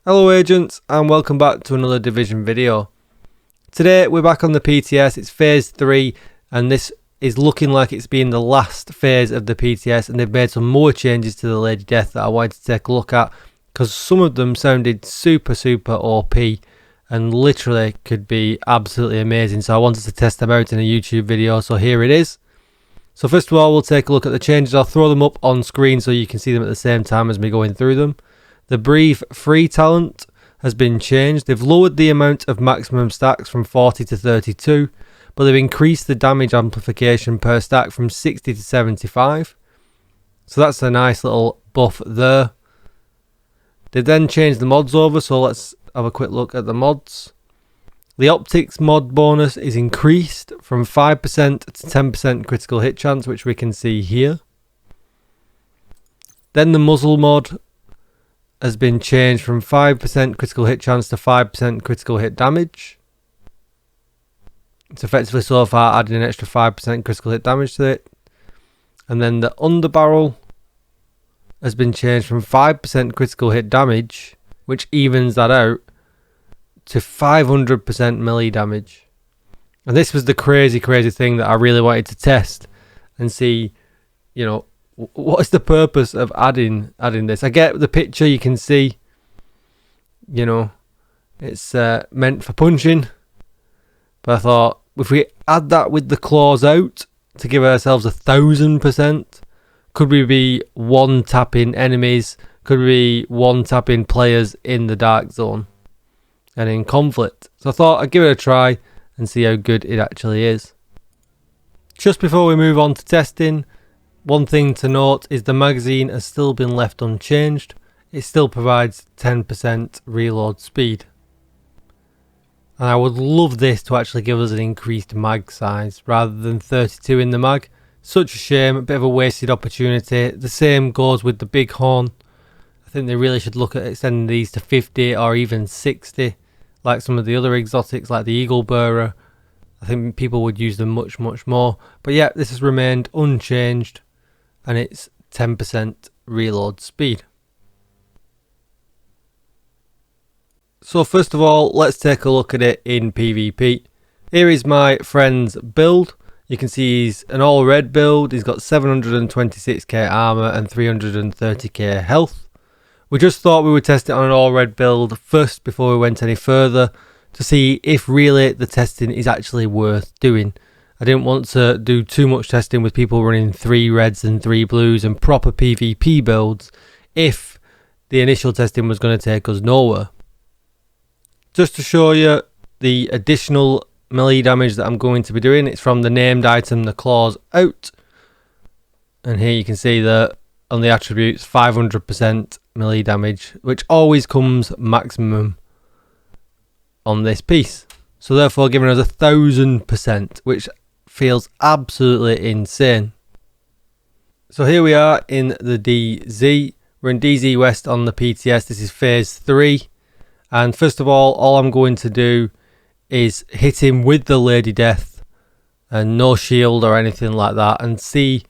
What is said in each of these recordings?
Hello agents and welcome back to another Division video. Today we're back on the PTS, it's phase 3 and this is looking like it's been the last phase of the PTS, and they've made some more changes to the Lady Death that I wanted to take a look at because some of them sounded super OP and literally could be absolutely amazing, so I wanted to test them out in a YouTube video, so here it is. So first of all we'll take a look at the changes. I'll throw them up on screen so you can see them at the same time as me going through them. The Breathe Free talent has been changed. They've lowered the amount of maximum stacks from 40 to 32, but they've increased the damage amplification per stack from 60 to 75. So that's a nice little buff there. They then changed the mods over, so let's have a quick look at the mods. The Optics mod bonus is increased from 5% to 10% critical hit chance, which we can see here. Then the Muzzle mod has been changed from 5% critical hit chance to 5% critical hit damage. It's effectively so far adding an extra 5% critical hit damage to it. And then the Underbarrel has been changed from 5% critical hit damage, which evens that out, to 500% melee damage. And this was the crazy thing that I really wanted to test and see, you know, what is the purpose of adding this? I get the picture, you can see, you know, it's meant for punching, but I thought if we add that with the claws out to give ourselves 1000%, could we be one tapping enemies? Could we be one tapping players in the dark zone and in conflict? So I thought I'd give it a try and see how good it actually is. Just before we move on to testing, one thing to note is the magazine has still been left unchanged. It still provides 10% reload speed. And I would love this to actually give us an increased mag size rather than 32 in the mag. Such a shame, a bit of a wasted opportunity. The same goes with the big horn. I think they really should look at extending these to 50 or even 60 like some of the other exotics like the Eagle Bearer. I think people would use them much more. But yeah, this has remained unchanged. And it's 10% reload speed. So first of all, let's take a look at it in PvP. Here is my friend's build. You can see he's an all red build. He's got 726k armor and 330k health. We just thought we would test it on an all red build first before we went any further to see if really the testing is actually worth doing. I didn't want to do too much testing with people running 3 reds and 3 blues and proper PvP builds if the initial testing was going to take us nowhere. Just to show you the additional melee damage that I'm going to be doing, it's from the named item, the Claws Out. And here you can see that on the attributes, 500% melee damage, which always comes maximum on this piece. So therefore giving us 1000%, which feels absolutely insane. So here we are in the DZ. We're in DZ West on the PTS. This is phase 3. And first of all I'm going to do is hit him with the Lady Death and no shield or anything like that and see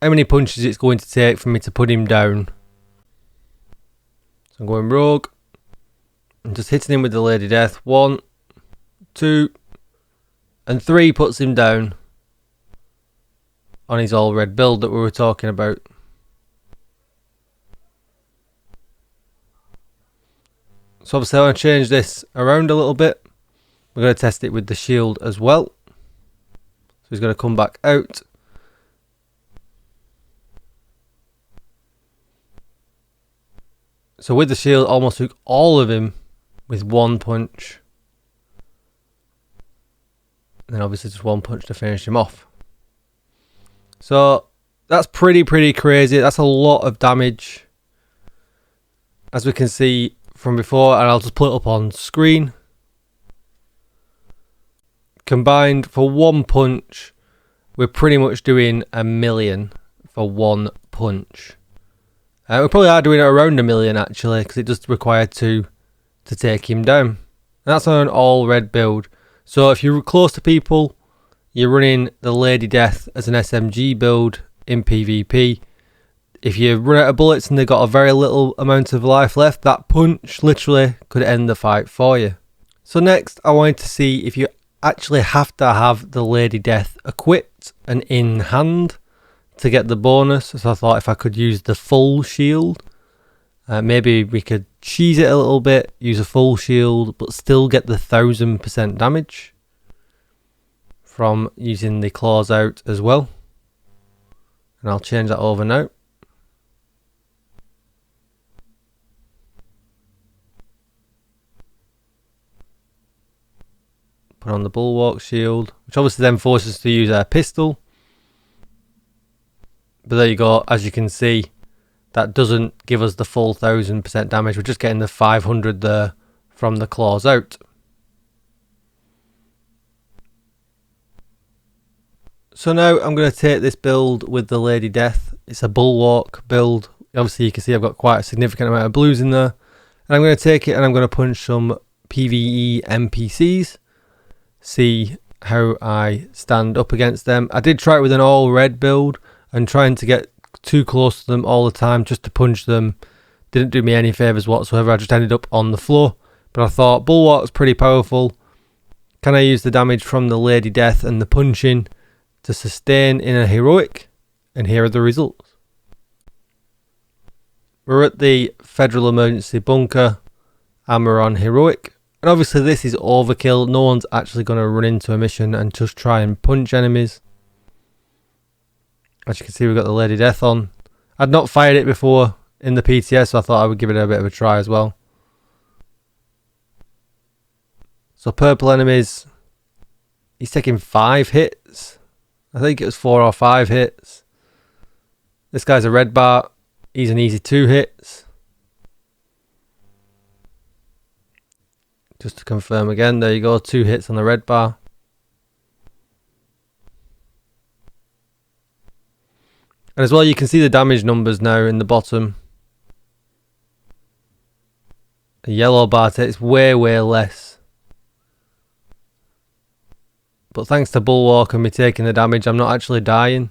how many punches it's going to take for me to put him down. So I'm going rogue and just hitting him with the Lady Death. 1, 2, and 3 puts him down on his all red build that we were talking about. So obviously I want to change this around a little bit. We're going to test it with the shield as well. So he's going to come back out. So with the shield, almost took all of him with 1 punch. And then obviously just 1 punch to finish him off. So that's pretty crazy. That's a lot of damage, as we can see from before, and I'll just put it up on screen. Combined for 1 punch, we're pretty much doing 1 million for 1 punch. We probably are doing it around 1 million actually, because it just required 2 to take him down. And that's on an all red build. So if you're close to people, you're running the Lady Death as an SMG build in PvP, if you run out of bullets and they've got a very little amount of life left, that punch literally could end the fight for you. So next, I wanted to see if you actually have to have the Lady Death equipped and in hand to get the bonus. So I thought if I could use the full shield, maybe we could cheese it a little bit, use a full shield, but still get the 1000% damage from using the claws out as well. And I'll change that over now. Put on the bulwark shield, which obviously then forces us to use our pistol. But there you go, as you can see, that doesn't give us the full 1000% damage. We're just getting the 500 there from the claws out. So now I'm going to take this build with the Lady Death. It's a bulwark build. Obviously you can see I've got quite a significant amount of blues in there. And I'm going to take it and I'm going to punch some PvE NPCs. See how I stand up against them. I did try it with an all red build, and trying to get too close to them all the time just to punch them didn't do me any favours whatsoever. I just ended up on the floor. But I thought bulwark's pretty powerful. Can I use the damage from the Lady Death and the punching to sustain in a heroic? And here are the results. We're at the Federal Emergency Bunker and we're on heroic. And obviously this is overkill. No one's actually going to run into a mission and just try and punch enemies. As you can see, we've got the Lady Death on. I'd not fired it before in the PTS, so I thought I would give it a bit of a try as well. So purple enemies, he's taking 5 hits. I think it was 4 or 5 hits. This guy's a red bar. He's an easy 2 hits. Just to confirm again, there you go, 2 hits on the red bar. And as well, you can see the damage numbers now in the bottom. The yellow bar takes way less. But thanks to Bulwark and me taking the damage, I'm not actually dying.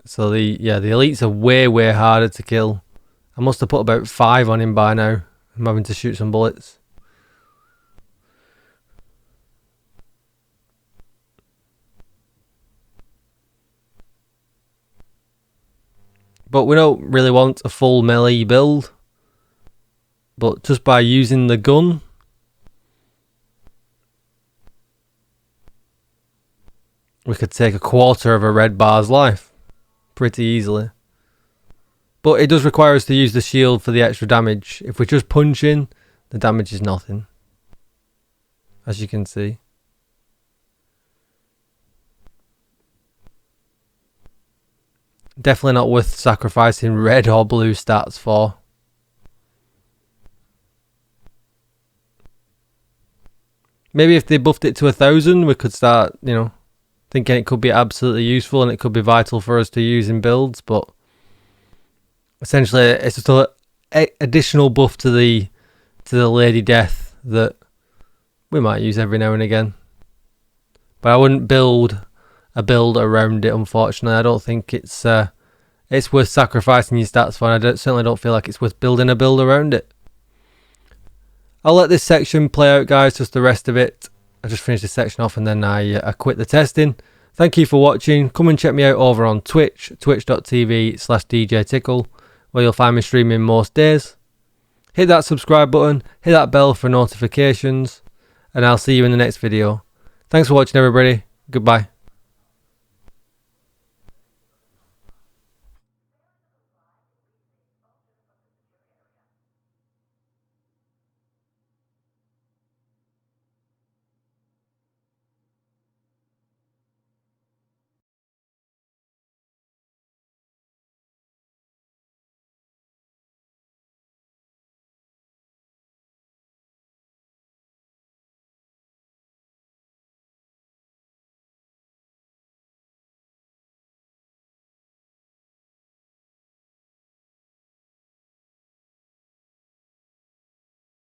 So the elites are way harder to kill. I must have put about 5 on him by now. I'm having to shoot some bullets. But we don't really want a full melee build. But just by using the gun, we could take a quarter of a red bar's life pretty easily. But it does require us to use the shield for the extra damage. If we're just punching, the damage is nothing, as you can see. Definitely not worth sacrificing red or blue stats for. Maybe if they buffed it to 1000, we could start, thinking it could be absolutely useful and it could be vital for us to use in builds. But essentially, it's just an additional buff to the Lady Death that we might use every now and again. But I wouldn't build a build around it, unfortunately. I don't think it's worth sacrificing your stats for, and I certainly don't feel like it's worth building a build around it. I'll let this section play out, guys, just the rest of it. I just finished this section off and then I quit the testing. Thank you for watching. Come and check me out over on Twitch, twitch.tv/DJTICKLE, where you'll find me streaming most days. Hit that subscribe button, hit that bell for notifications, and I'll see you in the next video. Thanks for watching, everybody. Goodbye.